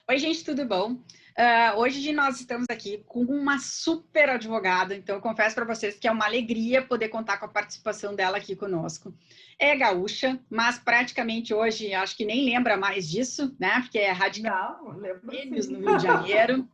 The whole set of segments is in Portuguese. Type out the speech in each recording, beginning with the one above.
Oi, gente, tudo bom? Hoje nós estamos aqui com uma super advogada, então eu confesso para vocês que é uma alegria poder contar com a participação dela aqui conosco. É gaúcha, mas praticamente hoje acho que nem lembra mais disso, né? Porque é radical Não, lembro no Rio de Janeiro.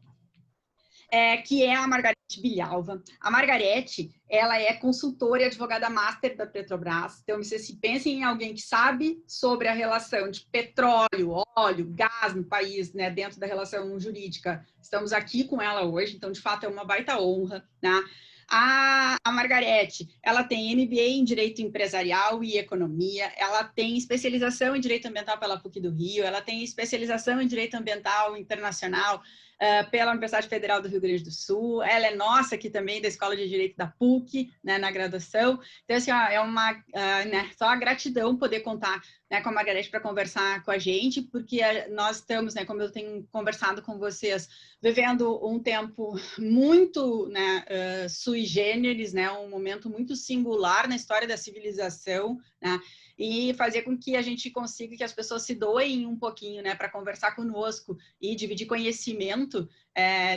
Que é a Margarete Bilhalva. A Margarete, ela é consultora e advogada master da Petrobras. Então, se pensem em alguém que sabe sobre a relação de petróleo, óleo, gás no país, né, dentro da relação jurídica, estamos aqui com ela hoje. Então, de fato, é uma baita honra, né? A Margarete, ela tem MBA em Direito Empresarial e Economia, ela tem especialização em Direito Ambiental pela PUC do Rio, ela tem especialização em Direito Ambiental Internacional pela Universidade Federal do Rio Grande do Sul. Ela é nossa aqui também, da Escola de Direito da PUC, né, na graduação. Então, assim, ó, é uma, né, só a gratidão poder contar, né, com a Margarete para conversar com a gente, porque nós estamos, né, como eu tenho conversado com vocês, vivendo um tempo muito, né, sui generis, né, um momento muito singular na história da civilização, né, e fazer com que a gente consiga que as pessoas se doem um pouquinho, né, para conversar conosco e dividir conhecimento,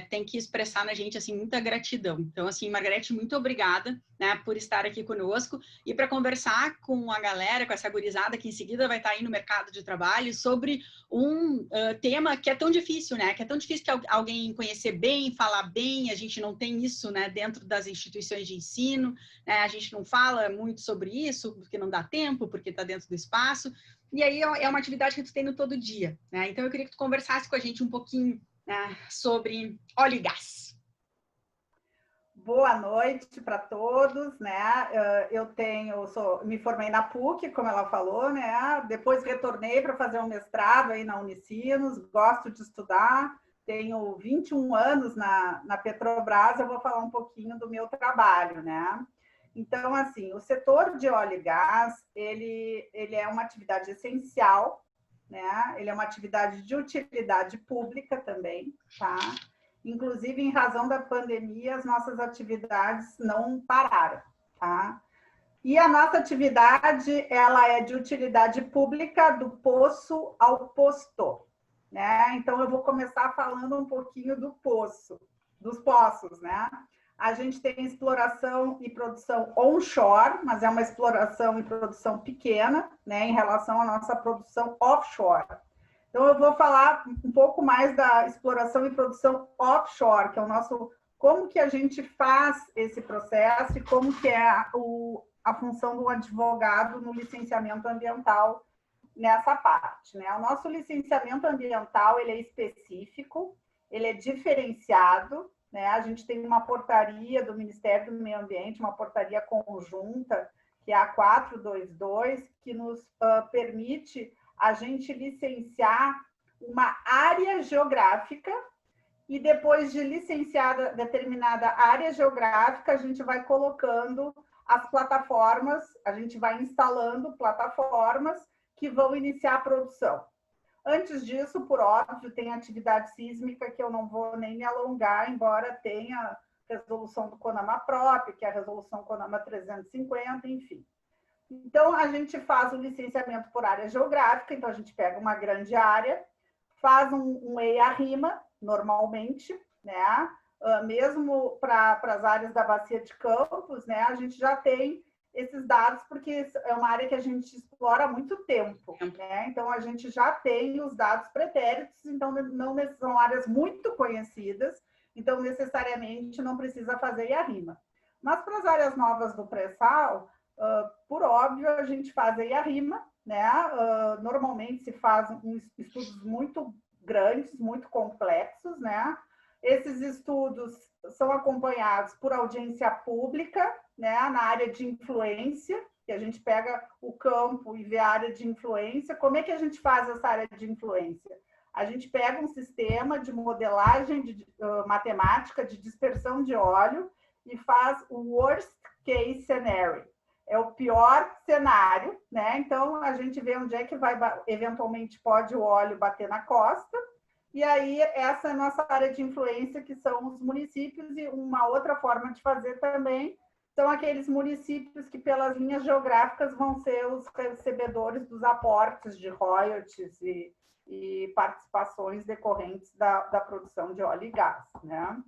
tem que expressar na gente, assim, muita gratidão. Então, assim, Margarete, muito obrigada, né, por estar aqui conosco e para conversar com a galera, com essa gurizada que em seguida vai estar aí no mercado de trabalho, sobre um tema que é tão difícil, né, que é tão difícil que alguém conhecer bem, falar bem, a gente não tem isso, né, dentro das instituições de ensino, né, a gente não fala muito sobre isso, porque não dá tempo, porque está dentro do espaço, e aí é uma atividade que tu tem no todo dia, né? Então eu queria que tu conversasse com a gente um pouquinho, né, sobre óleo e gás. Boa noite para todos, né? Me formei na PUC, como ela falou, né? Depois retornei para fazer um mestrado aí na Unicinos, gosto de estudar, tenho 21 anos na Petrobras, eu vou falar um pouquinho do meu trabalho, né? Então, assim, o setor de óleo e gás, ele é uma atividade essencial, né? Ele é uma atividade de utilidade pública também, tá? Inclusive, em razão da pandemia, as nossas atividades não pararam, tá? E a nossa atividade, ela é de utilidade pública do poço ao posto, né? Então, eu vou começar falando um pouquinho do poço, dos poços, né? A gente tem exploração e produção onshore, mas é uma exploração e produção pequena, né, em relação à nossa produção offshore. Então, eu vou falar um pouco mais da exploração e produção offshore, que é o nosso, como que a gente faz esse processo e como que é a função do advogado no licenciamento ambiental nessa parte, né? O nosso licenciamento ambiental, ele é específico, ele é diferenciado, né? A gente tem uma portaria do Ministério do Meio Ambiente, uma portaria conjunta, que é a 422, que nos permite a gente licenciar uma área geográfica e depois de licenciada determinada área geográfica, a gente vai colocando as plataformas, a gente vai instalando plataformas que vão iniciar a produção. Antes disso, por óbvio, tem atividade sísmica que eu não vou nem me alongar, embora tenha resolução do CONAMA própria, que é a resolução CONAMA 350, enfim. Então, a gente faz o licenciamento por área geográfica, então a gente pega uma grande área, faz um EIA-RIMA, normalmente, né? Mesmo para as áreas da Bacia de Campos, né? A gente já tem esses dados, porque é uma área que a gente explora há muito tempo, né? Então, a gente já tem os dados pretéritos, então não são áreas muito conhecidas, então necessariamente não precisa fazer EIA-RIMA. Mas para as áreas novas do pré-sal, por óbvio, a gente faz a RIMA, né? Normalmente se faz estudos muito grandes, muito complexos, né? Esses estudos são acompanhados por audiência pública, né? Na área de influência, que a gente pega o campo e vê a área de influência. Como é que a gente faz essa área de influência? A gente pega um sistema de modelagem matemática de dispersão de óleo e faz o worst case scenario. É o pior cenário, né? Então, a gente vê onde é que vai, eventualmente, pode o óleo bater na costa, e aí essa é a nossa área de influência, que são os municípios, e uma outra forma de fazer também são aqueles municípios que, pelas linhas geográficas, vão ser os recebedores dos aportes de royalties e participações decorrentes da produção de óleo e gás, né?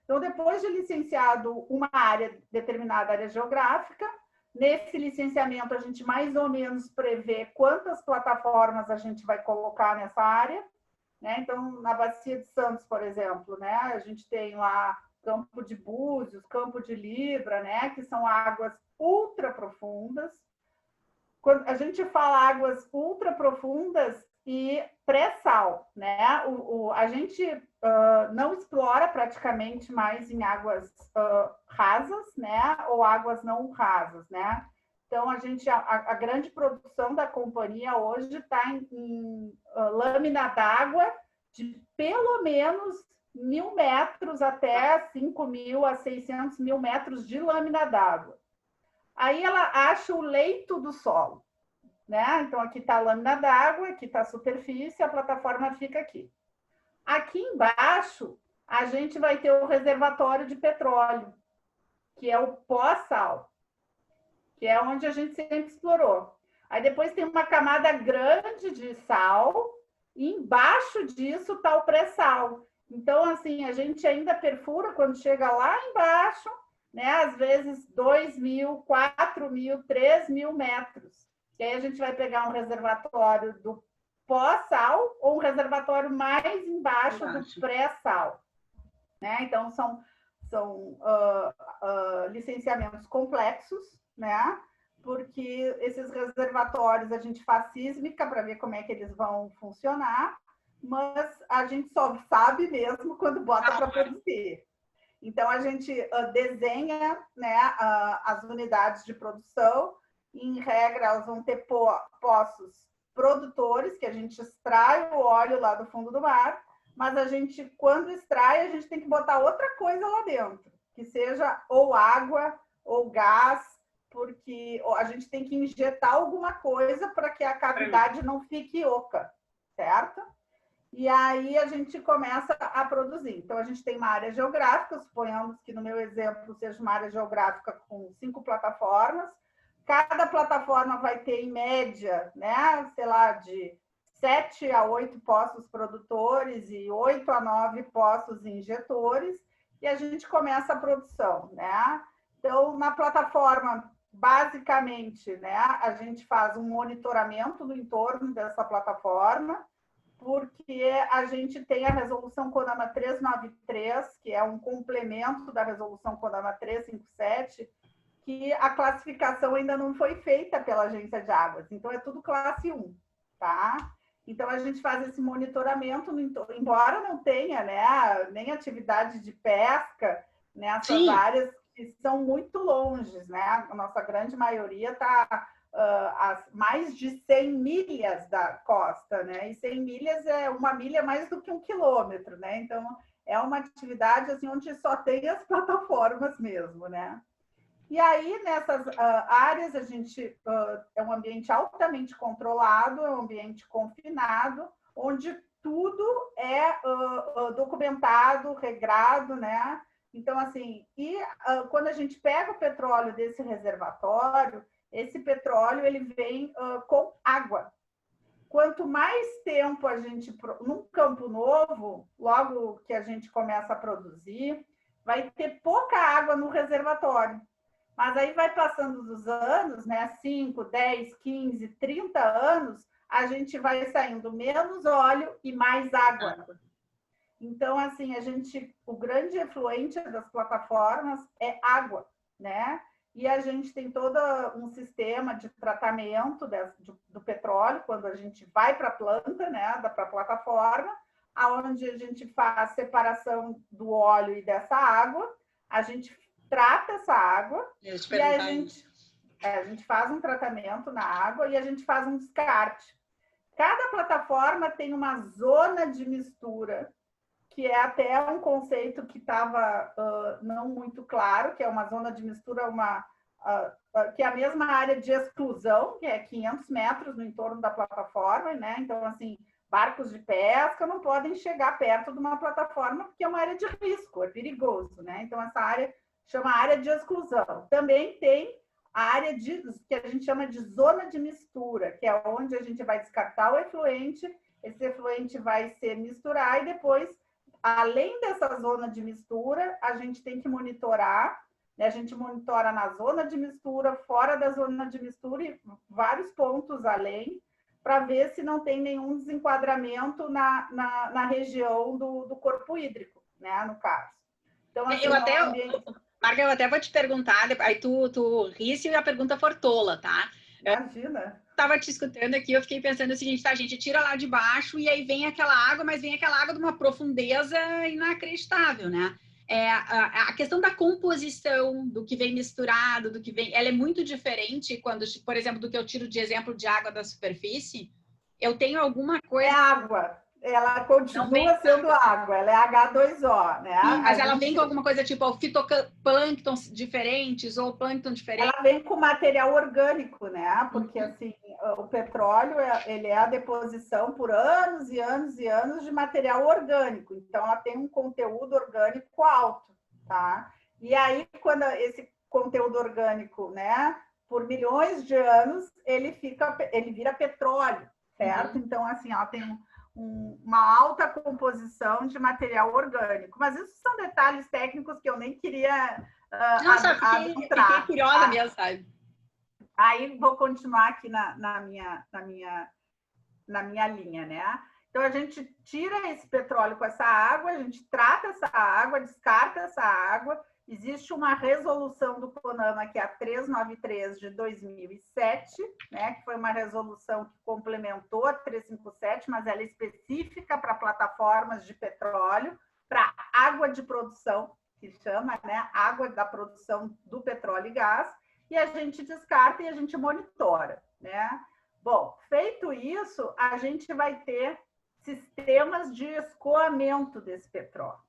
Então, depois de licenciado uma área, determinada área geográfica, nesse licenciamento a gente mais ou menos prevê quantas plataformas a gente vai colocar nessa área, né? Então, na Bacia de Santos, por exemplo, né, a gente tem lá Campo de Búzios, Campo de Libra, né, que são águas ultra profundas. Quando a gente fala águas ultra profundas e pré-sal, né? A gente não explora praticamente mais em águas rasas, né? Ou águas não rasas, né? Então, a grande produção da companhia hoje está em lâmina d'água de pelo menos 1.000 metros até 5.000 a 600.000 metros de lâmina d'água. Aí ela acha o leito do solo, né? Então, aqui está a lâmina d'água, aqui está a superfície, a plataforma fica aqui. Aqui embaixo, a gente vai ter o reservatório de petróleo, que é o pós-sal, que é onde a gente sempre explorou. Aí depois tem uma camada grande de sal, e embaixo disso está o pré-sal. Então, assim, a gente ainda perfura quando chega lá embaixo, né? Às vezes 2.000, 4.000, 3.000 metros. E aí a gente vai pegar um reservatório do pós-sal ou um reservatório mais embaixo do pré-sal, né? Então, são licenciamentos complexos, né? Porque esses reservatórios a gente faz sísmica para ver como é que eles vão funcionar, mas a gente só sabe mesmo quando bota para produzir. Então, a gente desenha, né, as unidades de produção. Em regra, elas vão ter poços produtores, que a gente extrai o óleo lá do fundo do mar, mas a gente, quando extrai, a gente tem que botar outra coisa lá dentro, que seja ou água ou gás, porque a gente tem que injetar alguma coisa para que a cavidade não fique oca, certo? E aí a gente começa a produzir. Então, a gente tem uma área geográfica, suponhamos que no meu exemplo seja uma área geográfica com 5 plataformas. Cada plataforma vai ter, em média, né, sei lá, de 7 a 8 poços produtores e 8 a 9 poços injetores, e a gente começa a produção, né? Então, na plataforma, basicamente, né, a gente faz um monitoramento no entorno dessa plataforma, porque a gente tem a resolução CONAMA 393, que é um complemento da resolução CONAMA 357, que a classificação ainda não foi feita pela Agência de Águas, então é tudo classe 1, tá? Então a gente faz esse monitoramento, embora não tenha, né, nem atividade de pesca nessas áreas que são muito longes, né? A nossa grande maioria está a mais de 100 milhas da costa, né? E 100 milhas é uma milha mais do que 1 quilômetro, né? Então, é uma atividade assim, onde só tem as plataformas mesmo, né? E aí, nessas áreas, a gente é um ambiente altamente controlado, é um ambiente confinado, onde tudo é documentado, regrado, né? Então, assim, quando a gente pega o petróleo desse reservatório, esse petróleo ele vem com água. Quanto mais tempo a gente, num campo novo, logo que a gente começa a produzir, vai ter pouca água no reservatório. Mas aí vai passando os anos, né? 5, 10, 15, 30 anos, a gente vai saindo menos óleo e mais água. Então, assim, o grande efluente das plataformas é água, né? E a gente tem todo um sistema de tratamento do petróleo, quando a gente vai para a planta, né, para a plataforma, onde a gente faz separação do óleo e dessa água, a gente trata essa água e a gente faz um tratamento na água e a gente faz um descarte. Cada plataforma tem uma zona de mistura, que é até um conceito que estava não muito claro, que é uma zona de mistura, que é a mesma área de exclusão, que é 500 metros no entorno da plataforma, né? Então, assim, barcos de pesca não podem chegar perto de uma plataforma, porque é uma área de risco, é perigoso, né? Então, essa área chama área de exclusão. Também tem a área que a gente chama de zona de mistura, que é onde a gente vai descartar o efluente esse efluente vai se misturar e depois, além dessa zona de mistura, a gente tem que monitorar, né? A gente monitora na zona de mistura, fora da zona de mistura e vários pontos além, para ver se não tem nenhum desenquadramento na região do corpo hídrico, né? No caso. Então, assim, Marga, eu até vou te perguntar, aí tu ri se a pergunta for tola, tá? Imagina. Estava te escutando aqui, eu fiquei pensando o seguinte, tá, a gente tira lá de baixo e aí vem aquela água, mas vem aquela água de uma profundeza inacreditável, né? A questão da composição, do que vem misturado, do que vem... Ela é muito diferente quando, por exemplo, do que eu tiro de exemplo de água da superfície. Eu tenho alguma coisa... É água. Ela continua sendo água, ela é H2O, né? Sim, mas ela vem com alguma coisa tipo fitoplânctons diferentes ou plâncton diferente? Ela vem com material orgânico, né? Porque, assim, o petróleo, ele é a deposição por anos e anos e anos de material orgânico. Então, ela tem um conteúdo orgânico alto, tá? E aí, quando esse conteúdo orgânico, né, por milhões de anos, ele vira petróleo, certo? Então, assim, ela tem uma alta composição de material orgânico. Mas isso são detalhes técnicos que eu nem queria Nossa, fiquei curiosa mesmo, sabe? Aí vou continuar aqui na minha linha, né? Então, a gente tira esse petróleo com essa água, a gente trata essa água, descarta essa água. Existe uma resolução do CONAMA, que é a 393 de 2007, né? Que foi uma resolução que complementou a 357, mas ela é específica para plataformas de petróleo, para água de produção, que chama, né? Água da produção do petróleo e gás, e a gente descarta e a gente monitora, né? Bom, feito isso, a gente vai ter sistemas de escoamento desse petróleo,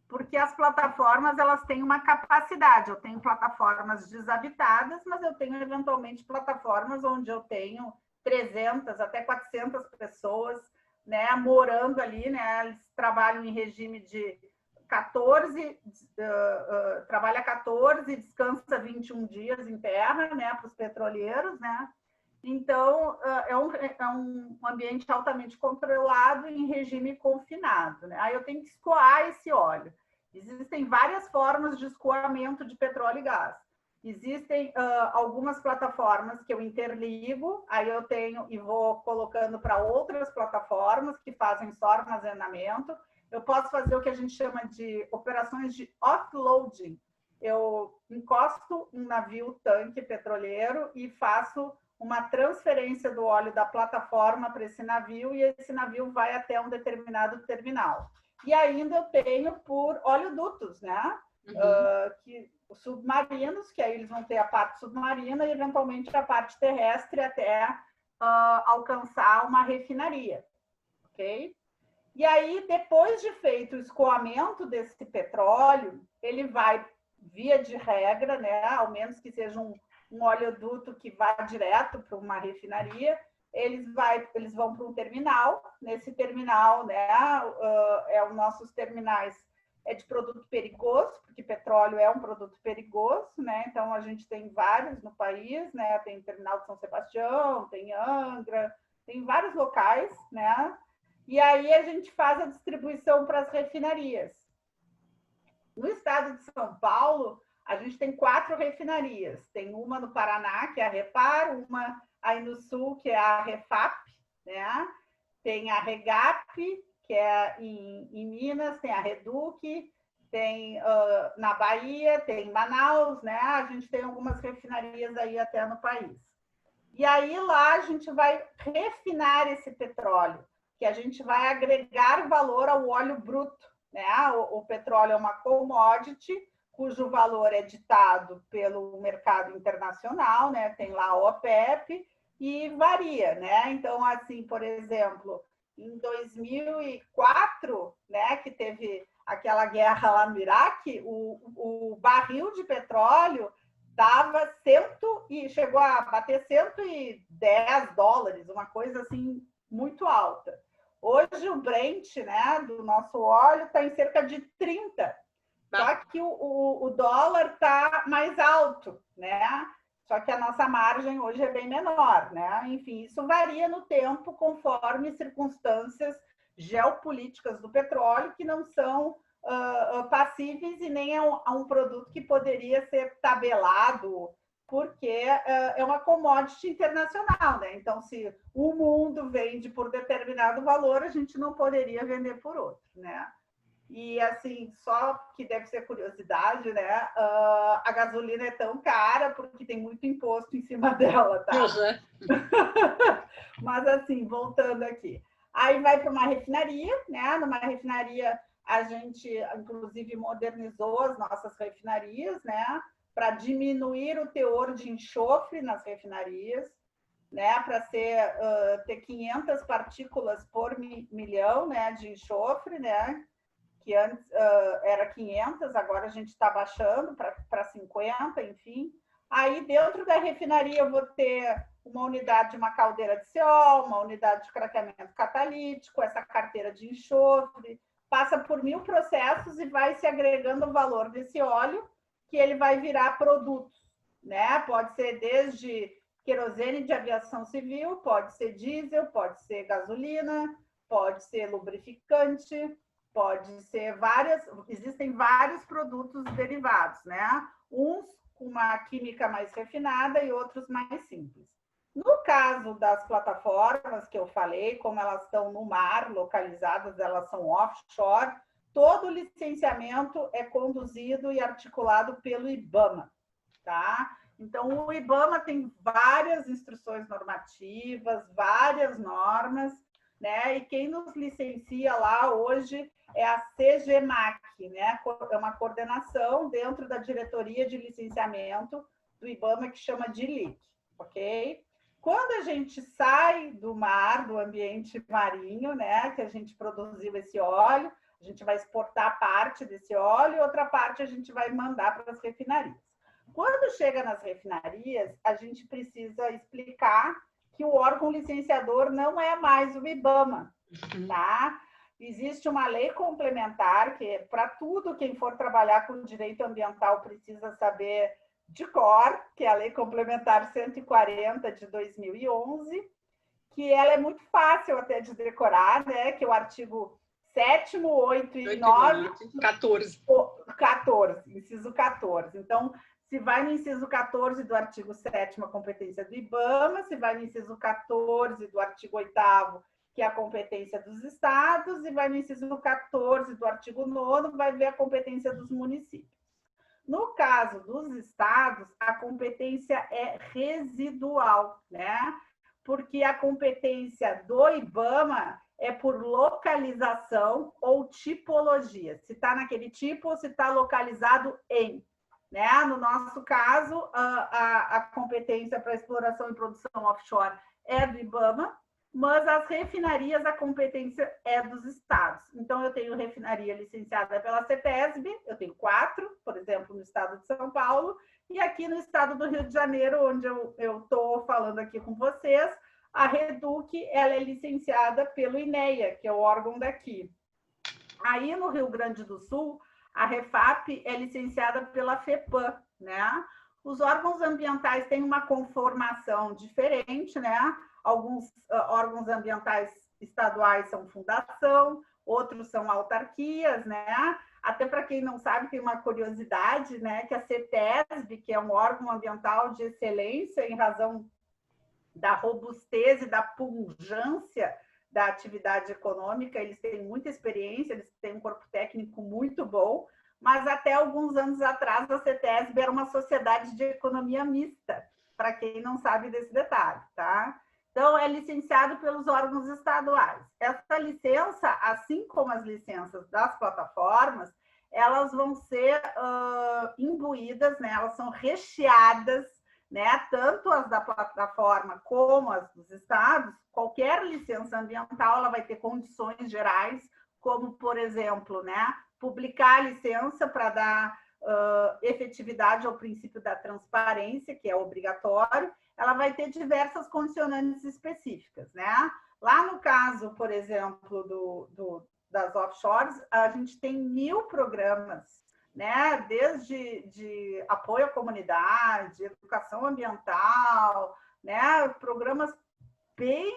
porque as plataformas, elas têm uma capacidade. Eu tenho plataformas desabitadas, mas eu tenho eventualmente plataformas onde eu tenho 300 até 400 pessoas, né, morando ali, né? Eles trabalham em regime de 14, trabalha 14, descansa 21 dias em terra, né, para os petroleiros, né? Então, é um ambiente altamente controlado em regime confinado, né? Aí eu tenho que escoar esse óleo. Existem várias formas de escoamento de petróleo e gás. Existem algumas plataformas que eu interligo, aí eu tenho e vou colocando para outras plataformas que fazem só armazenamento. Eu posso fazer o que a gente chama de operações de offloading. Eu encosto um navio tanque petroleiro e faço uma transferência do óleo da plataforma para esse navio, e esse navio vai até um determinado terminal. E ainda eu tenho por oleodutos, né? Que os submarinos, que aí eles vão ter a parte submarina e eventualmente a parte terrestre até alcançar uma refinaria, ok? E aí, depois de feito o escoamento desse petróleo, ele vai, via de regra, né? Ao menos que seja um oleoduto que vá direto para uma refinaria, eles vão para um terminal. Nesse terminal, né, os nossos terminais é de produto perigoso, porque petróleo é um produto perigoso, né? Então a gente tem vários no país, né? Tem o terminal de São Sebastião, tem Angra, tem vários locais, né? E aí a gente faz a distribuição para as refinarias. No estado de São Paulo, a gente tem 4 refinarias. Tem uma no Paraná, que é a Repar, uma aí no Sul, que é a Refap, né? Tem a Regap, que é em Minas, tem a Reduc, tem na Bahia, tem Manaus, né? A gente tem algumas refinarias aí até no país. E aí lá a gente vai refinar esse petróleo, que a gente vai agregar valor ao óleo bruto, né? O petróleo é uma commodity, cujo valor é ditado pelo mercado internacional, né? Tem lá a OPEP e varia, né? Então, assim, por exemplo, em 2004, né, que teve aquela guerra lá no Iraque, o barril de petróleo dava chegou a bater $110, uma coisa assim muito alta. Hoje o Brent, né, do nosso óleo está em cerca de 30. Só que o dólar está mais alto, né? Só que a nossa margem hoje é bem menor, né? Enfim, isso varia no tempo conforme circunstâncias geopolíticas do petróleo que não são passíveis e nem a um produto que poderia ser tabelado, porque é uma commodity internacional, né? Então, se o mundo vende por determinado valor, a gente não poderia vender por outro, né? E, assim, só que deve ser curiosidade, né? A gasolina é tão cara porque tem muito imposto em cima dela, tá? Mas, assim, voltando aqui. Aí vai para uma refinaria, né? Numa refinaria, a gente, inclusive, modernizou as nossas refinarias, né? Para diminuir o teor de enxofre nas refinarias, né? Para ter 500 partículas por milhão, né? De enxofre, né? Que antes era 500, agora a gente está baixando para 50, enfim. Aí, dentro da refinaria, eu vou ter uma unidade de uma caldeira de CO, uma unidade de craqueamento catalítico, essa carteira de enxofre, passa por 1000 processos e vai se agregando o valor desse óleo, que ele vai virar produtos, né? Pode ser desde querosene de aviação civil, pode ser diesel, pode ser gasolina, pode ser lubrificante, pode ser existem vários produtos derivados, né? Uns com uma química mais refinada e outros mais simples. No caso das plataformas que eu falei, como elas estão no mar, localizadas, elas são offshore, todo o licenciamento é conduzido e articulado pelo IBAMA, tá? Então, o IBAMA tem várias instruções normativas, várias normas, né? E quem nos licencia lá hoje é a CGMAC, né? É uma coordenação dentro da diretoria de licenciamento do IBAMA que chama de LIC, ok? Quando a gente sai do mar, do ambiente marinho, né? Que a gente produziu esse óleo, a gente vai exportar parte desse óleo e outra parte a gente vai mandar para as refinarias. Quando chega nas refinarias, a gente precisa explicar que o órgão licenciador não é mais o IBAMA, tá? Existe uma lei complementar que, para tudo, quem for trabalhar com direito ambiental precisa saber de cor, que é a Lei Complementar 140 de 2011, que ela é muito fácil até de decorar, né? Que é o artigo 7º, 8 e 9... 14, inciso 14. Então, se vai no inciso 14 do artigo 7º, a competência do IBAMA, se vai no inciso 14 do artigo 8º, que é a competência dos estados, e vai no inciso 14 do artigo 9º, vai ver a competência dos municípios. No caso dos estados, a competência é residual, né? Porque a competência do IBAMA é por localização ou tipologia. Se está naquele tipo ou se está localizado em. Né? No nosso caso, a competência para exploração e produção offshore é do IBAMA, mas as refinarias, a competência é dos estados. Então, eu tenho refinaria licenciada pela CETESB, eu tenho 4, por exemplo, no estado de São Paulo, e aqui no estado do Rio de Janeiro, onde eu estou falando aqui com vocês, a Reduc, ela é licenciada pelo INEA, que é o órgão daqui. Aí, no Rio Grande do Sul, a Refap é licenciada pela FEPAM, né? Os órgãos ambientais têm uma conformação diferente, né? Alguns órgãos ambientais estaduais são fundação, outros são autarquias, né? Até para quem não sabe, tem uma curiosidade, né? Que a CETESB, que é um órgão ambiental de excelência em razão da robustez e da pujança da atividade econômica, eles têm muita experiência, eles têm um corpo técnico muito bom, mas até alguns anos atrás a CETESB era uma sociedade de economia mista, para quem não sabe desse detalhe, tá? Então, é licenciado pelos órgãos estaduais. Essa licença, assim como as licenças das plataformas, elas vão ser imbuídas, né? Elas são recheadas, né? Tanto as da plataforma como as dos estados. Qualquer licença ambiental ela vai ter condições gerais, como, por exemplo, né? Publicar a licença para dar efetividade ao princípio da transparência, que é obrigatório. Ela vai ter diversas condicionantes específicas, né? Lá no caso, por exemplo, das offshores, a gente tem 1000 programas, né? Desde de apoio à comunidade, educação ambiental, né? Programas bem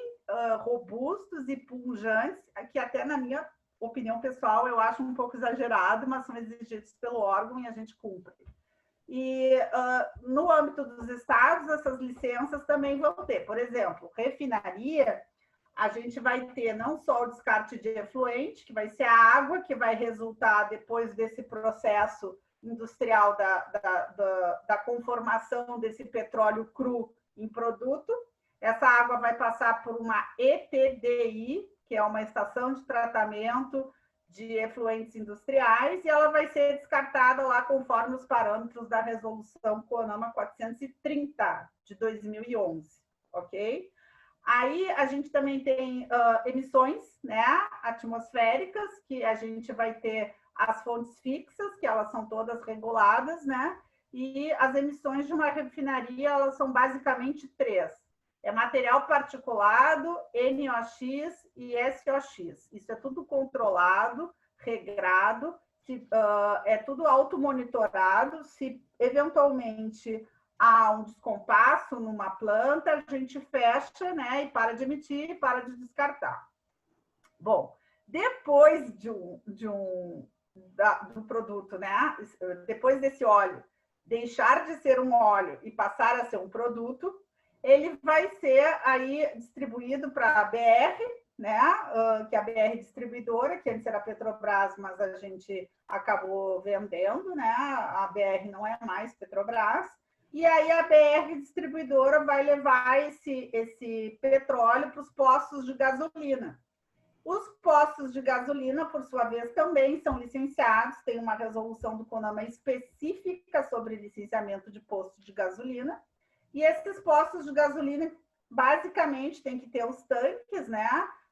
robustos e pujantes, que até na minha opinião pessoal eu acho um pouco exagerado, mas são exigidos pelo órgão e a gente cumpre. E no âmbito dos estados, essas licenças também vão ter. Por exemplo, refinaria, a gente vai ter não só o descarte de efluente, que vai ser a água que vai resultar depois desse processo industrial da conformação desse petróleo cru em produto. Essa água vai passar por uma EPDI, que é uma estação de tratamento de efluentes industriais, e ela vai ser descartada lá conforme os parâmetros da resolução CONAMA 430 de 2011, ok? Aí a gente também tem emissões, né, atmosféricas, que a gente vai ter as fontes fixas, que elas são todas reguladas, né? E as emissões de uma refinaria, elas são basicamente três. É material particulado, NOx e SOx. Isso é tudo controlado, regrado, é tudo automonitorado. Se eventualmente há um descompasso numa planta, a gente fecha, né, e para de emitir, para de descartar. Bom, depois do produto, né, depois desse óleo deixar de ser um óleo e passar a ser um produto, ele vai ser aí distribuído para a BR, né, que é a BR distribuidora, que antes era Petrobras, mas a gente acabou vendendo, né, a BR não é mais Petrobras, e aí a BR distribuidora vai levar esse petróleo para os postos de gasolina. Os postos de gasolina, por sua vez, também são licenciados, tem uma resolução do CONAMA específica sobre licenciamento de posto de gasolina, e esses postos de gasolina, basicamente, tem que ter os tanques, né,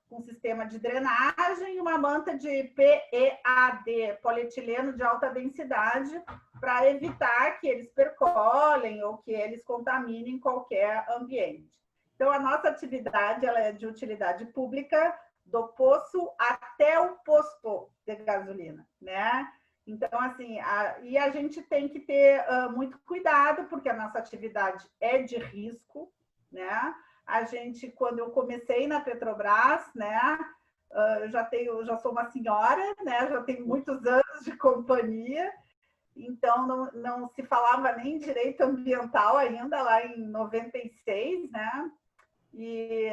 com sistema de drenagem e uma manta de PEAD, polietileno de alta densidade, para evitar que eles percolem ou que eles contaminem qualquer ambiente. Então, a nossa atividade ela é de utilidade pública, do poço até o posto de gasolina, né? Então, assim, a gente tem que ter muito cuidado, porque a nossa atividade é de risco, né? A gente, quando eu comecei na Petrobras, né? Eu já sou uma senhora, né? Já tenho muitos anos de companhia, então não se falava nem direito ambiental ainda lá em 96, né? E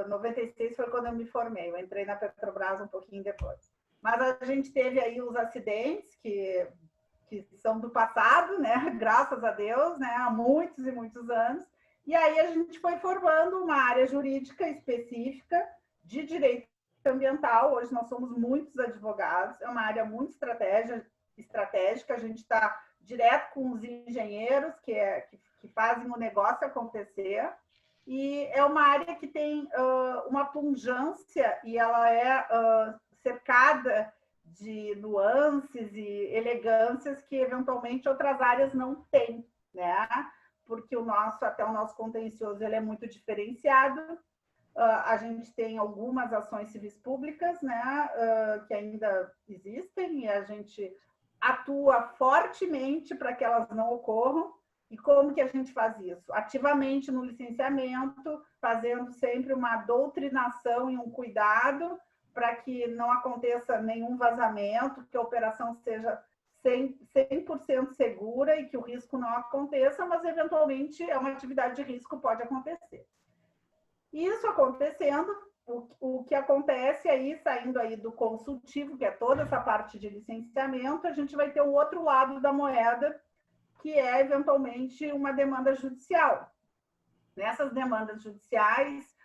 96 foi quando eu me formei, eu entrei na Petrobras um pouquinho depois. Mas a gente teve aí os acidentes que são do passado, né? Graças a Deus, né? Há muitos e muitos anos. E aí a gente foi formando uma área jurídica específica de direito ambiental. Hoje nós somos muitos advogados, é uma área muito estratégica. A gente está direto com os engenheiros que fazem o negócio acontecer. E é uma área que tem uma pungência e ela é cercada de nuances e elegâncias que eventualmente outras áreas não têm, né? Porque até o nosso contencioso ele é muito diferenciado. A gente tem algumas ações civis públicas, né? Que ainda existem e a gente atua fortemente para que elas não ocorram. E como que a gente faz isso? Ativamente no licenciamento, fazendo sempre uma doutrinação e um cuidado para que não aconteça nenhum vazamento, que a operação seja 100% segura e que o risco não aconteça, mas eventualmente é uma atividade de risco, pode acontecer. Isso acontecendo, o que acontece aí, saindo aí do consultivo, que é toda essa parte de licenciamento, a gente vai ter o outro lado da moeda, que é, eventualmente, uma demanda judicial. Nessas demandas judiciais,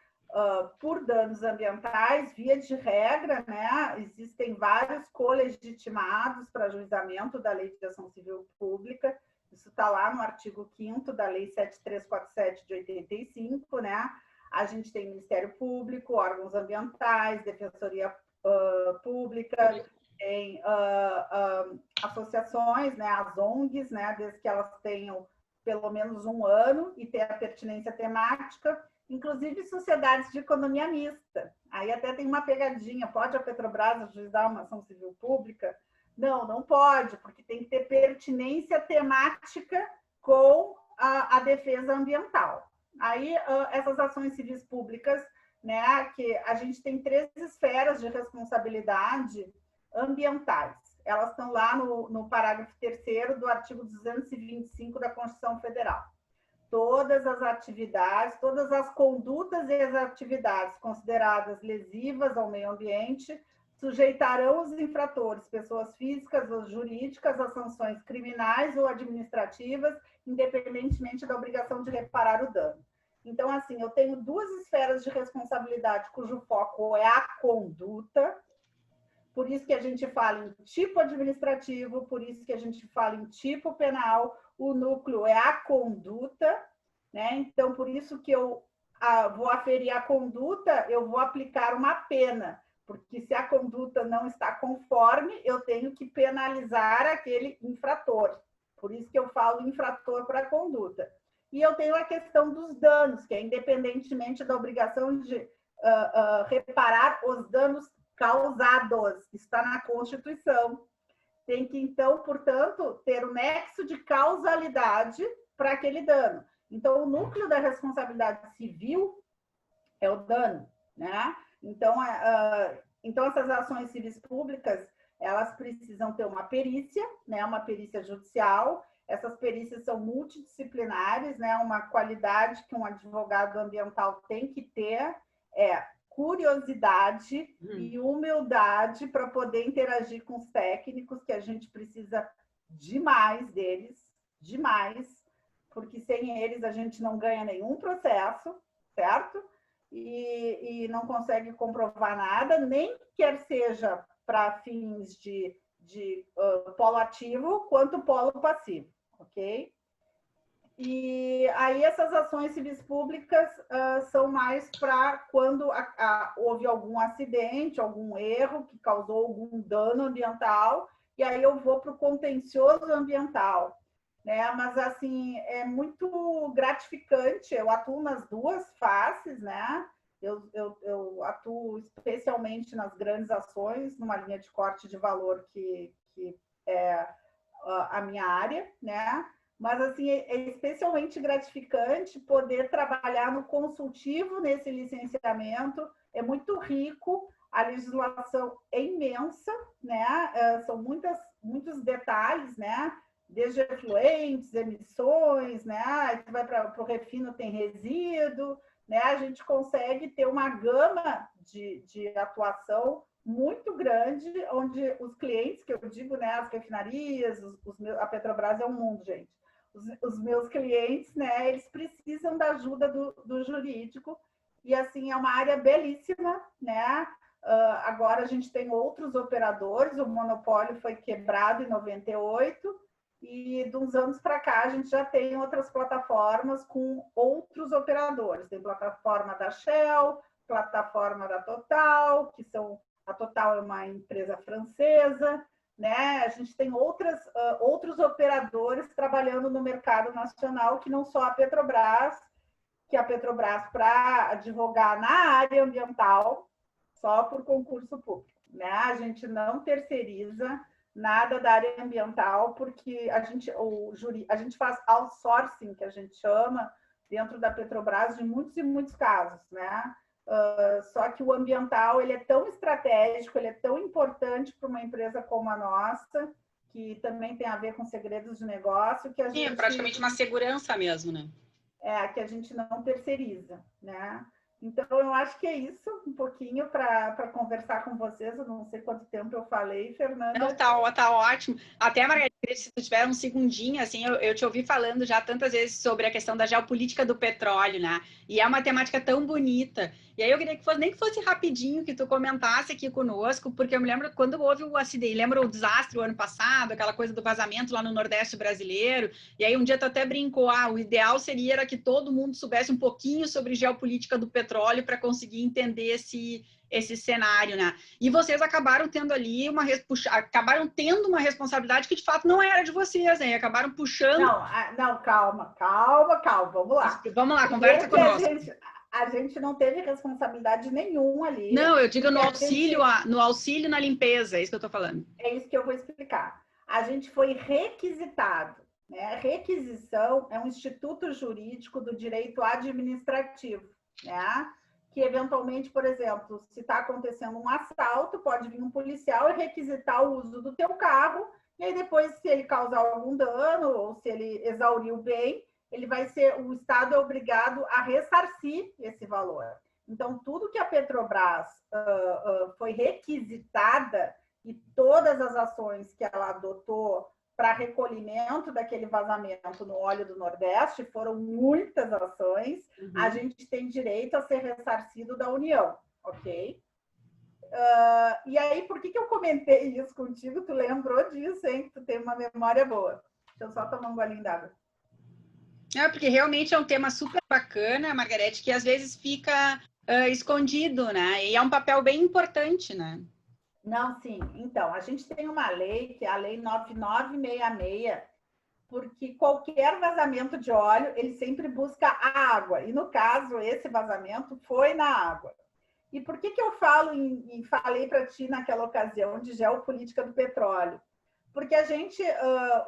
por danos ambientais, via de regra, né, existem vários colegitimados para ajuizamento da Lei de Ação Civil Pública, isso está lá no artigo 5º da Lei 7347 de 85, né? A gente tem Ministério Público, órgãos ambientais, Defensoria Pública, tem associações, né, as ONGs, né, desde que elas tenham pelo menos um ano e ter a pertinência temática, inclusive sociedades de economia mista. Aí até tem uma pegadinha, pode a Petrobras ajuizar uma ação civil pública? Não pode, porque tem que ter pertinência temática com a defesa ambiental. Aí, essas ações civis públicas, né, que a gente tem 3 esferas de responsabilidade ambientais. Elas estão lá no parágrafo 3º do artigo 225 da Constituição Federal. Todas as atividades, todas as condutas e as atividades consideradas lesivas ao meio ambiente sujeitarão os infratores, pessoas físicas ou jurídicas, a sanções criminais ou administrativas, independentemente da obrigação de reparar o dano. Então, assim, eu tenho 2 esferas de responsabilidade cujo foco é a conduta, por isso que a gente fala em tipo administrativo, por isso que a gente fala em tipo penal, o núcleo é a conduta, né? Então, por isso que eu vou aferir a conduta, eu vou aplicar uma pena, porque se a conduta não está conforme, eu tenho que penalizar aquele infrator. Por isso que eu falo infrator para a conduta. E eu tenho a questão dos danos, que é independentemente da obrigação de reparar os danos causados. Está na Constituição. Tem que, então, portanto, ter o nexo de causalidade para aquele dano. Então, o núcleo da responsabilidade civil é o dano, né? Então, essas ações civis públicas, elas precisam ter uma perícia, né? Uma perícia judicial. Essas perícias são multidisciplinares, né? Uma qualidade que um advogado ambiental tem que ter é curiosidade e humildade para poder interagir com os técnicos, que a gente precisa demais deles, demais, porque sem eles a gente não ganha nenhum processo, certo? E não consegue comprovar nada, nem quer seja para fins de polo ativo, quanto polo passivo, ok? E aí essas ações civis públicas são mais para quando houve algum acidente, algum erro que causou algum dano ambiental, e aí eu vou para o contencioso ambiental, né? Mas assim, é muito gratificante, eu atuo nas 2 faces, né? Eu atuo especialmente nas grandes ações, numa linha de corte de valor que é a minha área, né? Mas, assim, é especialmente gratificante poder trabalhar no consultivo nesse licenciamento. É muito rico, a legislação é imensa, né? São muitos detalhes, né? Desde efluentes, emissões, né? Aí tu vai para o refino, tem resíduo, né? A gente consegue ter uma gama de atuação muito grande, onde os clientes, que eu digo, né? As refinarias, a Petrobras é um mundo, gente. Os meus clientes, né, eles precisam da ajuda do jurídico, e assim, é uma área belíssima, né? Agora a gente tem outros operadores, o monopólio foi quebrado em 98, e de uns anos para cá a gente já tem outras plataformas com outros operadores. Tem plataforma da Shell, plataforma da Total, a Total é uma empresa francesa, né? A gente tem outros operadores trabalhando no mercado nacional, que não só a Petrobras, que a Petrobras, para advogar na área ambiental, só por concurso público, né? A gente não terceiriza nada da área ambiental, porque a gente faz outsourcing, que a gente chama, dentro da Petrobras, de muitos e muitos casos, né? Só que o ambiental, ele é tão estratégico, ele é tão importante para uma empresa como a nossa, que também tem a ver com segredos de negócio, que a gente... É praticamente uma segurança mesmo, né? Que a gente não terceiriza, né? Então, eu acho que é isso, um pouquinho para conversar com vocês. Eu não sei quanto tempo eu falei, Fernanda. Não, tá ótimo. Até, Margarida, se tu tiver um segundinho, assim, eu te ouvi falando já tantas vezes sobre a questão da geopolítica do petróleo, né? E é uma temática tão bonita. E aí eu queria que nem que fosse rapidinho, que tu comentasse aqui conosco, porque eu me lembro quando houve o acidente, lembra o desastre o ano passado, aquela coisa do vazamento lá no Nordeste brasileiro, e aí um dia tu até brincou, o ideal seria que todo mundo soubesse um pouquinho sobre geopolítica do petróleo para conseguir entender esse cenário, né? E vocês acabaram tendo ali acabaram tendo uma responsabilidade que de fato não era de vocês, né? E acabaram puxando. Não, calma, vamos lá. Vamos lá, conversa conosco. A gente não teve responsabilidade nenhuma ali. Não, eu digo no gente... auxílio na limpeza, é isso que eu estou falando. É isso que eu vou explicar. A gente foi requisitado, né? Requisição é um instituto jurídico do direito administrativo, né? Que eventualmente, por exemplo, se está acontecendo um assalto, pode vir um policial e requisitar o uso do teu carro, e aí depois, se ele causar algum dano ou se ele exaurir o bem, o Estado é obrigado a ressarcir esse valor. Então, tudo que a Petrobras foi requisitada e todas as ações que ela adotou para recolhimento daquele vazamento no óleo do Nordeste, foram muitas ações, a gente tem direito a ser ressarcido da União, ok? E aí, por que eu comentei isso contigo? Tu lembrou disso, hein? Tu tem uma memória boa. Deixa eu só tomar um golinho d'água. Porque realmente é um tema super bacana, Margarete, que às vezes fica escondido, né? E é um papel bem importante, né? Não, sim. Então, a gente tem uma lei, que é a Lei 9966, porque qualquer vazamento de óleo, ele sempre busca a água. E, no caso, esse vazamento foi na água. E por que eu falei para ti naquela ocasião de geopolítica do petróleo? Porque a gente,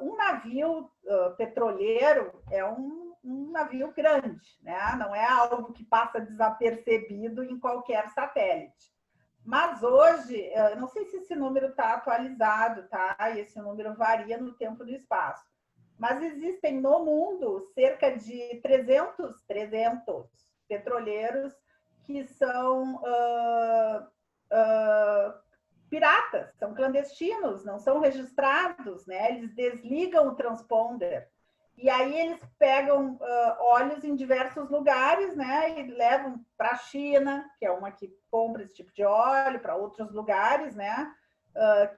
um navio petroleiro é um navio grande, né? Não é algo que passa desapercebido em qualquer satélite. Mas hoje, não sei se esse número está atualizado, tá? E esse número varia no tempo e no espaço. Mas existem no mundo cerca de 300 petroleiros que são piratas, são clandestinos, não são registrados, né? Eles desligam o transponder. E aí eles pegam óleos em diversos lugares, né? E levam para a China, que é uma que compra esse tipo de óleo, para outros lugares, né?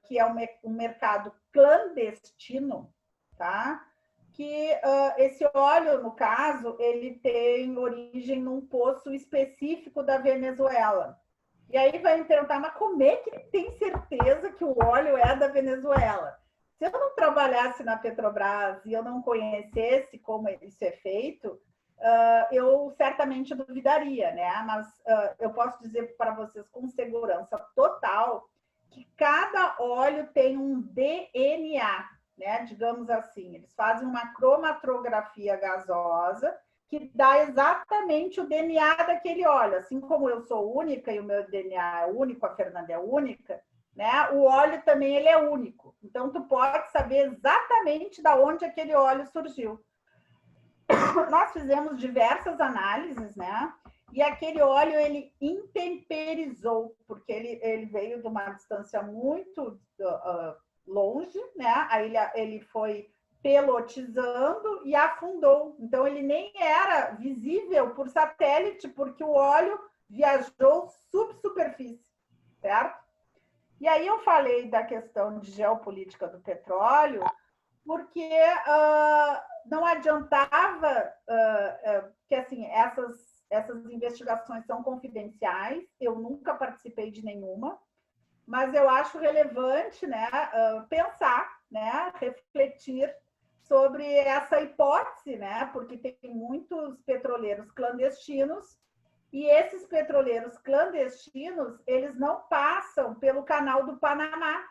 Que é um mercado clandestino, tá? Que esse óleo, no caso, ele tem origem num poço específico da Venezuela. E aí vai me perguntar, mas como é que tem certeza que o óleo é da Venezuela? Se eu não trabalhasse na Petrobras e eu não conhecesse como isso é feito, eu certamente duvidaria, né? Mas eu posso dizer para vocês com segurança total que cada óleo tem um DNA, né? Digamos assim, eles fazem uma cromatografia gasosa que dá exatamente o DNA daquele óleo. Assim como eu sou única e o meu DNA é único, a Fernanda é única, né? O óleo também ele é único. Então, tu pode saber exatamente de onde aquele óleo surgiu. Nós fizemos diversas análises, né? E aquele óleo, ele intemperizou, porque ele veio de uma distância muito longe, né? Aí ele foi pelotizando e afundou. Então, ele nem era visível por satélite, porque o óleo viajou subsuperfície, certo? E aí eu falei da questão de geopolítica do petróleo, porque não adiantava que assim essas investigações são confidenciais, eu nunca participei de nenhuma, mas eu acho relevante, né, pensar, né, refletir sobre essa hipótese, né, porque tem muitos petroleiros clandestinos e esses petroleiros clandestinos, eles não passam pelo canal do Panamá.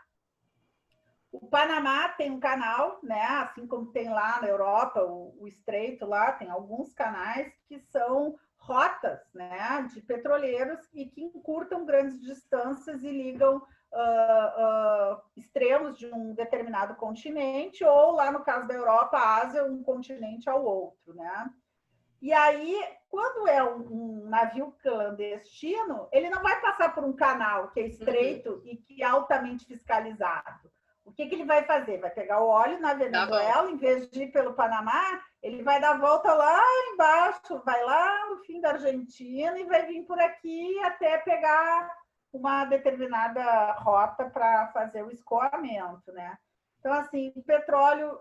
O Panamá tem um canal, né, assim como tem lá na Europa, o Estreito lá, tem alguns canais que são rotas, né, de petroleiros e que encurtam grandes distâncias e ligam extremos de um determinado continente ou, lá no caso da Europa, a Ásia, um continente ao outro, né? E aí, quando é um navio clandestino, ele não vai passar por um canal que é estreito e que é altamente fiscalizado. O que ele vai fazer? Vai pegar o óleo na Venezuela, em vez de ir pelo Panamá, ele vai dar a volta lá embaixo, vai lá no fim da Argentina e vai vir por aqui até pegar uma determinada rota para fazer o escoamento, né? Então, assim, petróleo...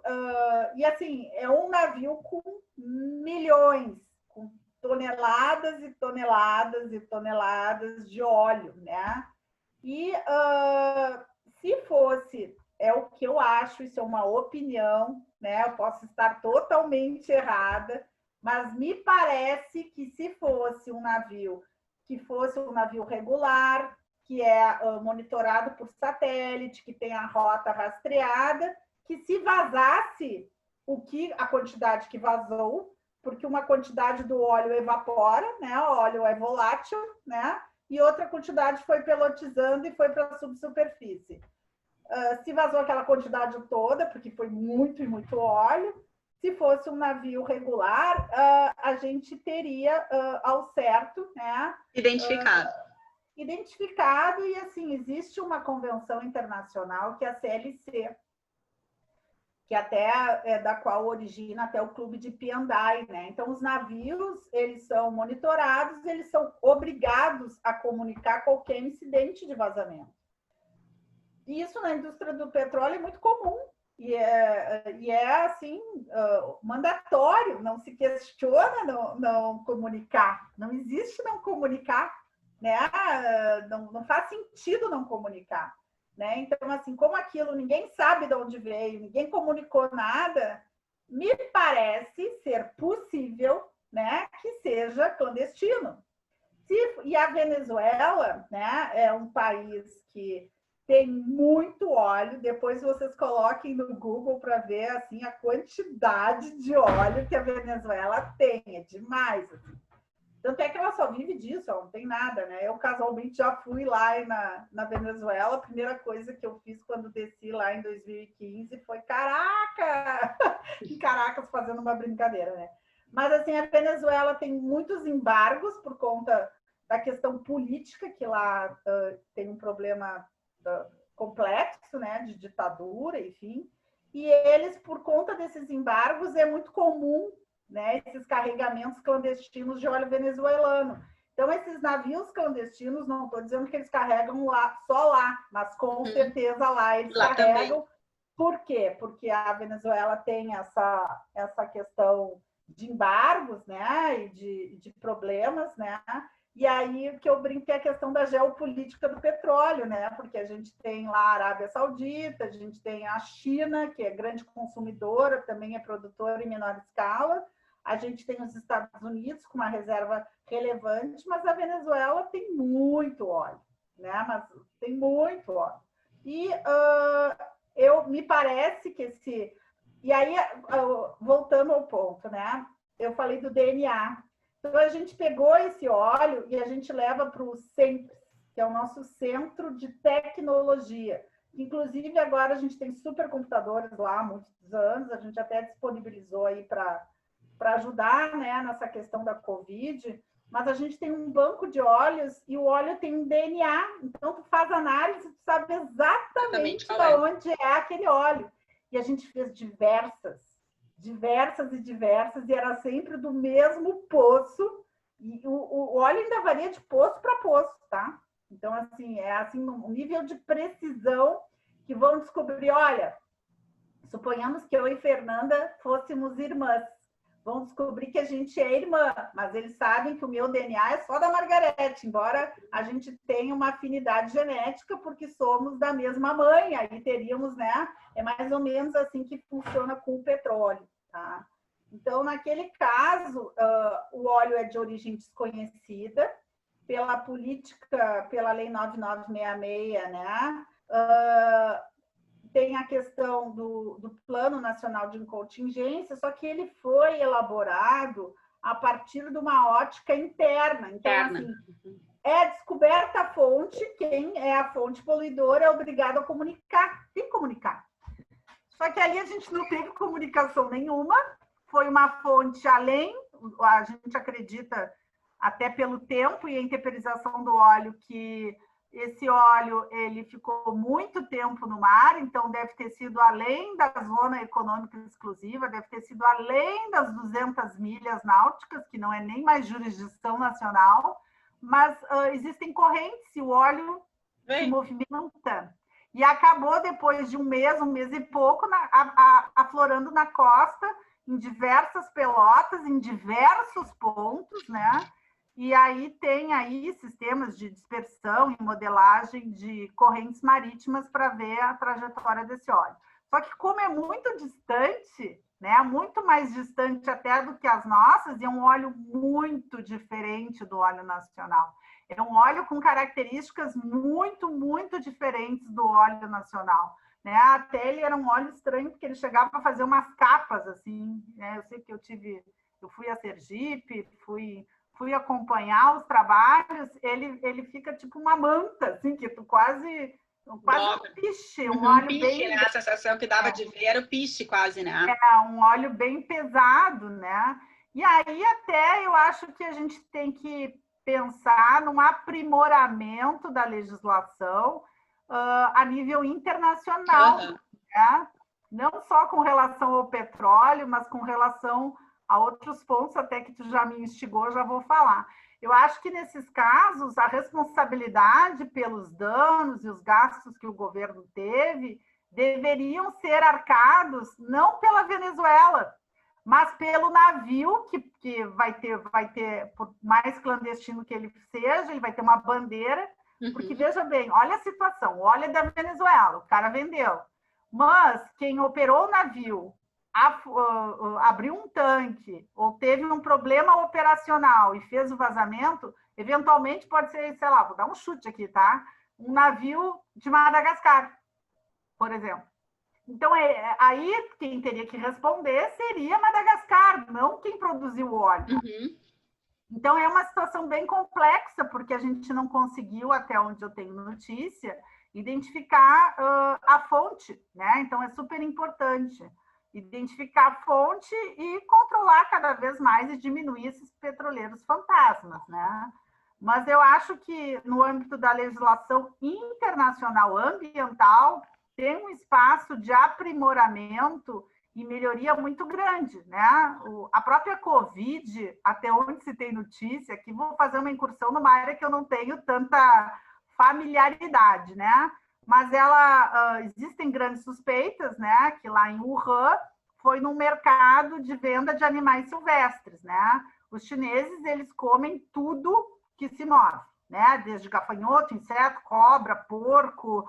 e, assim, é um navio com milhões, com toneladas e toneladas e toneladas de óleo, né? E se fosse... É o que eu acho, isso é uma opinião, né? Eu posso estar totalmente errada, Mas me parece que se fosse um navio que fosse um navio regular, que é monitorado por satélite, que tem a rota rastreada, que se vazasse a quantidade que vazou, porque uma quantidade do óleo evapora, né? O óleo é volátil, né? E outra quantidade foi pelotizando e foi para a subsuperfície. Se vazou aquela quantidade toda, porque foi muito e muito óleo, se fosse um navio regular, a gente teria ao certo, né? Identificado, e assim, existe uma convenção internacional que é a CLC, que até é da qual origina até o clube de Piandai, né? Então, os navios, eles são monitorados, eles são obrigados a comunicar qualquer incidente de vazamento. E isso na indústria do petróleo é muito comum, e é assim, mandatório, não se questiona não comunicar, não existe não comunicar, né? Não faz sentido não comunicar. Né? Então, assim, como aquilo ninguém sabe de onde veio, ninguém comunicou nada, me parece ser possível, né, que seja clandestino. E a Venezuela, né, é um país que tem muito óleo, depois vocês coloquem no Google para ver assim, a quantidade de óleo que a Venezuela tem, é demais. Assim. Tanto é que ela só vive disso, ela não tem nada, né? Eu, casualmente, já fui lá na Venezuela. A primeira coisa que eu fiz quando desci lá em 2015 foi caraca! Em Caracas, fazendo uma brincadeira, né? Mas, assim, a Venezuela tem muitos embargos por conta da questão política, que lá tem um problema complexo, né? De ditadura, enfim. E eles, por conta desses embargos, é muito comum, né, esses carregamentos clandestinos de óleo venezuelano. Então, esses navios clandestinos, não estou dizendo que eles carregam lá, só lá, mas com certeza lá eles carregam. Também. Por quê? Porque a Venezuela tem essa questão de embargos, né, e de problemas, né? E aí o que eu brinco é a questão da geopolítica do petróleo, né? Porque a gente tem lá a Arábia Saudita, a gente tem a China, que é grande consumidora, também é produtora em menor escala. A gente tem os Estados Unidos com uma reserva relevante, mas a Venezuela tem muito óleo, né? Mas tem muito óleo. E me parece que esse... E aí, voltando ao ponto, né? Eu falei do DNA. Então, a gente pegou esse óleo e a gente leva para o CENPES, que é o nosso centro de tecnologia. Inclusive, agora a gente tem supercomputadores lá há muitos anos, a gente até disponibilizou aí para ajudar, né, nessa questão da Covid, mas a gente tem um banco de óleos e o óleo tem um DNA, então tu faz análise, tu sabe exatamente de onde é aquele óleo. E a gente fez diversas, e era sempre do mesmo poço, e o óleo ainda varia de poço para poço, tá? Então, assim, é assim, um nível de precisão que vão descobrir, olha, suponhamos que eu e Fernanda fôssemos irmãs, vão descobrir que a gente é irmã, mas eles sabem que o meu DNA é só da Margarete, embora a gente tenha uma afinidade genética, porque somos da mesma mãe, aí teríamos, né? É mais ou menos assim que funciona com o petróleo, tá? Então, naquele caso, o óleo é de origem desconhecida, pela política, pela Lei 9966, né? Tem a questão do Plano Nacional de Contingência, só que ele foi elaborado a partir de uma ótica interna. Então, assim, é descoberta a fonte, quem é a fonte poluidora é obrigado a comunicar. Tem que comunicar. Só que ali a gente não teve comunicação nenhuma, foi uma fonte além, a gente acredita, até pelo tempo e a intemperização do óleo, que esse óleo ele ficou muito tempo no mar, então deve ter sido além da zona econômica exclusiva, deve ter sido além das 200 milhas náuticas, que não é nem mais jurisdição nacional, mas existem correntes e o óleo se movimenta. E acabou depois de um mês e pouco, aflorando na costa, em diversas pelotas, em diversos pontos, né? E aí tem aí sistemas de dispersão e modelagem de correntes marítimas para ver a trajetória desse óleo. Só que como é muito distante, né? Muito mais distante até do que as nossas, e é um óleo muito diferente do óleo nacional. É um óleo com características muito, muito diferentes do óleo nacional, né? Até ele era um óleo estranho, porque ele chegava a fazer umas capas, assim, né? Eu sei que eu fui a Sergipe, fui acompanhar os trabalhos, ele fica tipo uma manta, assim, que tu quase um piche, um óleo piche, bem... né? A sensação que dava de ver era o piche quase, né? É, um óleo bem pesado, né? E aí até eu acho que a gente tem que pensar num aprimoramento da legislação a nível internacional, né? Não só com relação ao petróleo, mas com relação a outros pontos, até que tu já me instigou, já vou falar. Eu acho que nesses casos, a responsabilidade pelos danos e os gastos que o governo teve deveriam ser arcados não pela Venezuela, mas pelo navio que vai ter, por mais clandestino que ele seja, ele vai ter uma bandeira, porque veja bem, olha a situação, olha da Venezuela, o cara vendeu, mas quem operou o navio abriu um tanque ou teve um problema operacional e fez o vazamento, eventualmente pode ser, sei lá, vou dar um chute aqui, tá? Um navio de Madagascar, por exemplo. Então, aí quem teria que responder seria Madagascar, não quem produziu o óleo. Então, é uma situação bem complexa, porque a gente não conseguiu, até onde eu tenho notícia, identificar a fonte, né? Então, é super importante identificar a fonte e controlar cada vez mais e diminuir esses petroleiros fantasmas, né? Mas eu acho que, no âmbito da legislação internacional ambiental, tem um espaço de aprimoramento e melhoria muito grande, né? A própria Covid, até onde se tem notícia, aqui vou fazer uma incursão numa área que eu não tenho tanta familiaridade, né? Mas existem grandes suspeitas, né? Que lá em Wuhan foi num mercado de venda de animais silvestres, né? Os chineses, eles comem tudo que se move, né? Desde gafanhoto, inseto, cobra, porco,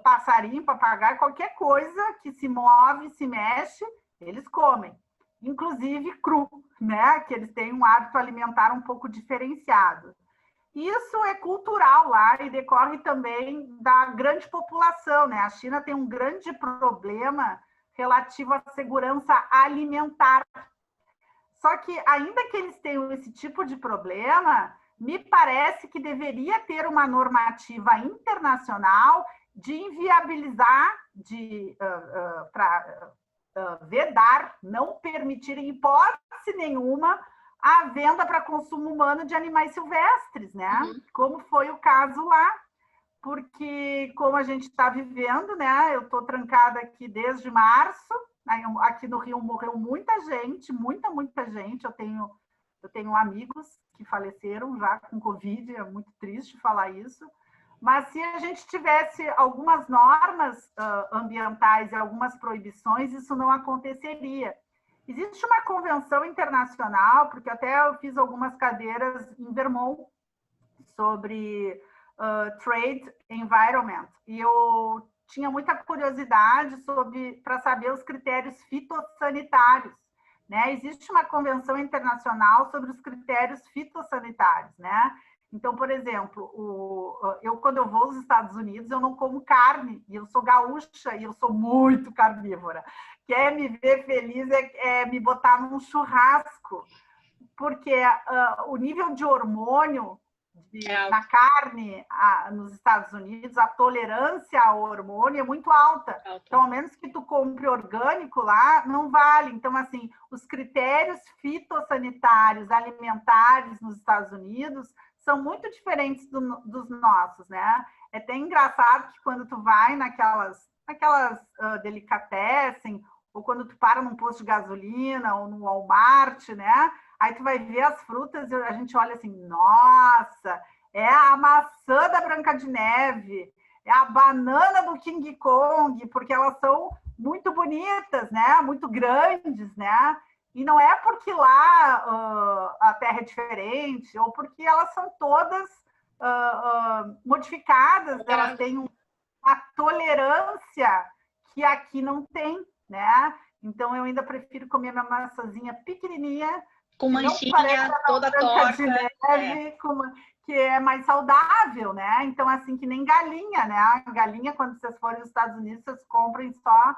passarinho, papagaio, qualquer coisa que se move, se mexe, eles comem. Inclusive cru, né? Que eles têm um hábito alimentar um pouco diferenciado. Isso é cultural lá e decorre também da grande população, né? A China tem um grande problema relativo à segurança alimentar. Só que, ainda que eles tenham esse tipo de problema, me parece que deveria ter uma normativa internacional de inviabilizar, para vedar, não permitir em hipótese nenhuma a venda para consumo humano de animais silvestres, né? Como foi o caso lá, porque como a gente está vivendo, né? Eu estou trancada aqui desde março, aqui no Rio morreu muita gente, muita gente. Eu tenho amigos que faleceram já com Covid, é muito triste falar isso. Mas se a gente tivesse algumas normas ambientais e algumas proibições, isso não aconteceria. Existe uma convenção internacional, porque até eu fiz algumas cadeiras em Vermont sobre trade environment, e eu tinha muita curiosidade para saber os critérios fitossanitários, né? Existe uma convenção internacional sobre os critérios fitossanitários, né? Então, por exemplo, quando eu vou aos Estados Unidos, eu não como carne, e eu sou gaúcha, e eu sou muito carnívora. Quer me ver feliz é me botar num churrasco, porque o nível de hormônio na carne nos Estados Unidos, a tolerância ao hormônio é muito alta. Então, ao menos que tu compre orgânico lá, não vale. Então, assim, os critérios fitossanitários alimentares nos Estados Unidos são muito diferentes dos nossos, né? É até engraçado que quando tu vai naquelas delicatessen, ou quando tu para num posto de gasolina, ou no Walmart, né? Aí tu vai ver as frutas e a gente olha assim, nossa, é a maçã da Branca de Neve, é a banana do King Kong, porque elas são muito bonitas, né? Muito grandes, né? E não é porque lá a terra é diferente, ou porque elas são todas modificadas, elas têm uma tolerância que aqui não tem, né? Então, eu ainda prefiro comer minha maçãzinha pequenininha, com manchinha, toda torta. De neve, que é mais saudável, né? Então, assim, que nem galinha, né? A galinha, quando vocês forem nos Estados Unidos, vocês comprem só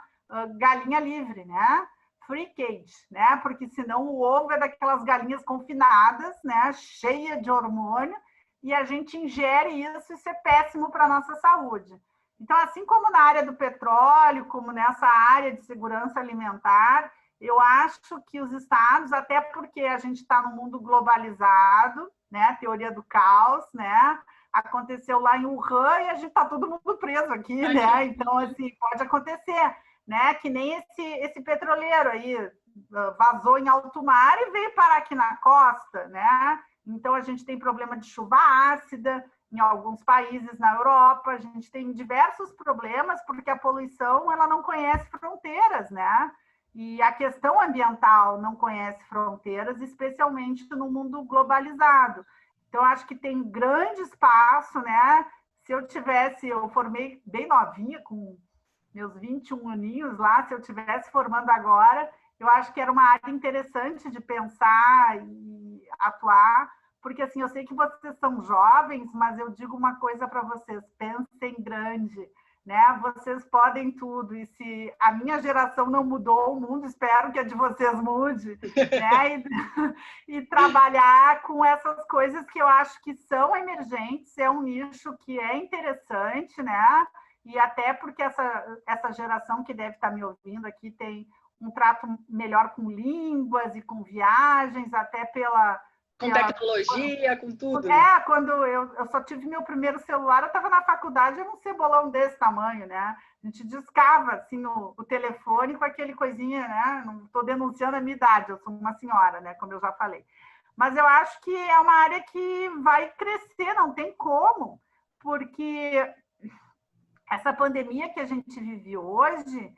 galinha livre, né? Free cage, né? Porque senão o ovo é daquelas galinhas confinadas, né? Cheia de hormônio, e a gente ingere isso e isso é péssimo para a nossa saúde. Então, assim como na área do petróleo, como nessa área de segurança alimentar, eu acho que os estados, até porque a gente está no mundo globalizado, né? Teoria do caos, né? Aconteceu lá em Wuhan e a gente está todo mundo preso aqui, né? Então, assim, pode acontecer, né? Que nem esse petroleiro aí vazou em alto mar e veio parar aqui na costa, né? Então, a gente tem problema de chuva ácida em alguns países na Europa, a gente tem diversos problemas porque a poluição, ela não conhece fronteiras, né? E a questão ambiental não conhece fronteiras, especialmente no mundo globalizado. Então, acho que tem grande espaço, né? Se eu formei bem novinha, com meus 21 aninhos lá, se eu estivesse formando agora, eu acho que era uma área interessante de pensar e atuar, porque assim, eu sei que vocês são jovens, mas eu digo uma coisa para vocês, pensem grande, né? Vocês podem tudo, e se a minha geração não mudou o mundo, espero que a de vocês mude, né? E trabalhar com essas coisas que eu acho que são emergentes, é um nicho que é interessante, né? E até porque essa geração que deve estar me ouvindo aqui tem um trato melhor com línguas e com viagens, até com tecnologia, com tudo. Quando eu só tive meu primeiro celular, eu estava na faculdade, era um cebolão desse tamanho, né? A gente discava assim o telefone com aquele coisinha, né? Não estou denunciando a minha idade, eu sou uma senhora, né? Como eu já falei. Mas eu acho que é uma área que vai crescer, não tem como, porque essa pandemia que a gente vive hoje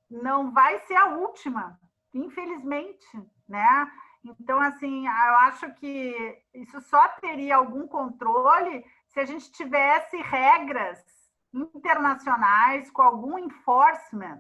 não vai ser a última, infelizmente, né? Então, assim, eu acho que isso só teria algum controle se a gente tivesse regras internacionais com algum enforcement,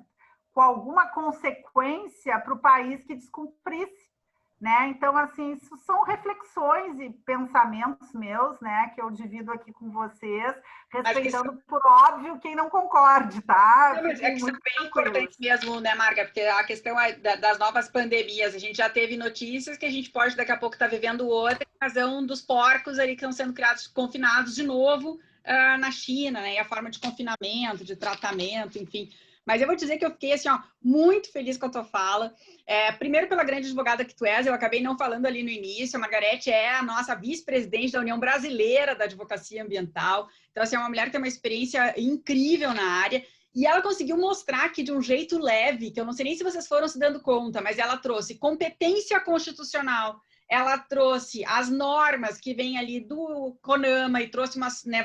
com alguma consequência para o país que descumprisse, né? Então, assim, isso são reflexões e pensamentos meus, né, que eu divido aqui com vocês, respeitando, por óbvio, quem não concorde, tá? Não, mas é que isso é bem importante mesmo, né, Marga? Porque a questão é das novas pandemias. A gente já teve notícias que a gente pode, daqui a pouco, estar vivendo outra, em razão dos porcos ali que estão sendo criados, confinados de novo na China, né? E a forma de confinamento, de tratamento, enfim. Mas eu vou dizer que eu fiquei, assim, ó, muito feliz com a tua fala. Primeiro, pela grande advogada que tu és, eu acabei não falando ali no início, a Margarete é a nossa vice-presidente da União Brasileira da Advocacia Ambiental. Então, assim, é uma mulher que tem uma experiência incrível na área. E ela conseguiu mostrar aqui de um jeito leve, que eu não sei nem se vocês foram se dando conta, mas ela trouxe competência constitucional, ela trouxe as normas que vêm ali do CONAMA e trouxe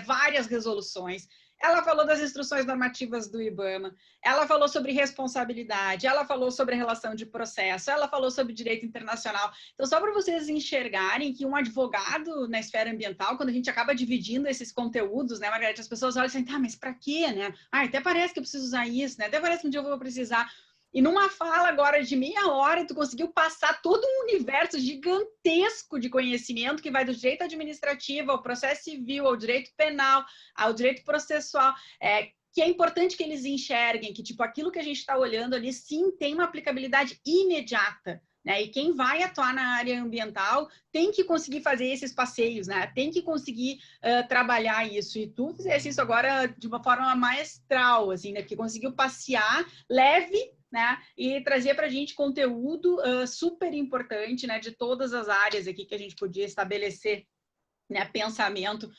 várias resoluções. Ela falou das instruções normativas do IBAMA, ela falou sobre responsabilidade, ela falou sobre a relação de processo, ela falou sobre direito internacional. Então, só para vocês enxergarem que um advogado na esfera ambiental, quando a gente acaba dividindo esses conteúdos, né, Margarete, as pessoas olham e dizem, tá, mas para quê, né? Até parece que eu preciso usar isso, né? Até parece que um dia eu vou precisar. E numa fala agora de meia hora, tu conseguiu passar todo um universo gigantesco de conhecimento que vai do direito administrativo ao processo civil, ao direito penal, ao direito processual, que é importante que eles enxerguem que, tipo, aquilo que a gente está olhando ali, sim, tem uma aplicabilidade imediata, né? E quem vai atuar na área ambiental tem que conseguir fazer esses passeios, né? Tem que conseguir trabalhar isso. E tu fizesse isso agora de uma forma maestral, assim, né? Porque conseguiu passear leve, né? E trazer para a gente conteúdo super importante, né? De todas as áreas aqui que a gente podia estabelecer, né, pensamento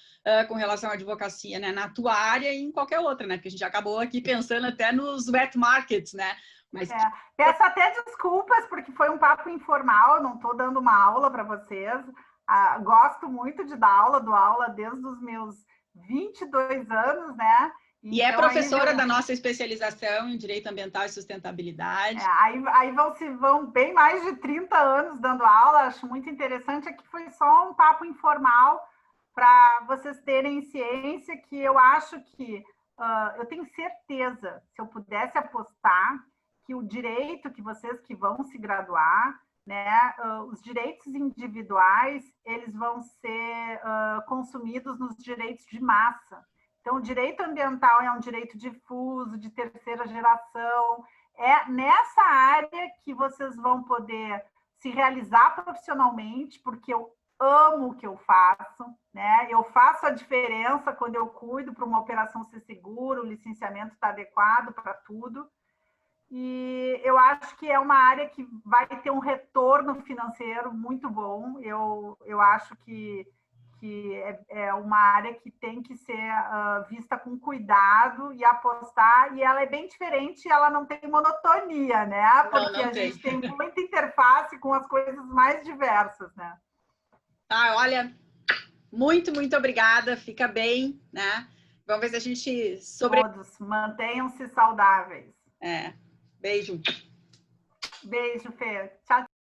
com relação à advocacia, né, na tua área e em qualquer outra, né, porque a gente acabou aqui pensando até nos wet markets, né, mas... Peço até desculpas, porque foi um papo informal, não estou dando uma aula para vocês, gosto muito de dar aula, dou aula desde os meus 22 anos, né, e então, é professora da nossa especialização em Direito Ambiental e Sustentabilidade. Aí vão bem mais de 30 anos dando aula, acho muito interessante. Aqui foi só um papo informal para vocês terem ciência que eu acho que, eu tenho certeza, se eu pudesse apostar, que o direito que vocês que vão se graduar, né, os direitos individuais, eles vão ser consumidos nos direitos de massa. Então, o direito ambiental é um direito difuso, de terceira geração. É nessa área que vocês vão poder se realizar profissionalmente, porque eu amo o que eu faço, né? Eu faço a diferença quando eu cuido para uma operação ser segura, o licenciamento está adequado para tudo. E eu acho que é uma área que vai ter um retorno financeiro muito bom. Eu acho que é uma área que tem que ser vista com cuidado e apostar, e ela é bem diferente, ela não tem monotonia, né? Porque a gente tem muita interface com as coisas mais diversas, né? Ah, olha, muito obrigada, fica bem, né? Vamos ver se a gente Todos mantenham-se saudáveis. Beijo. Beijo, Fê. Tchau,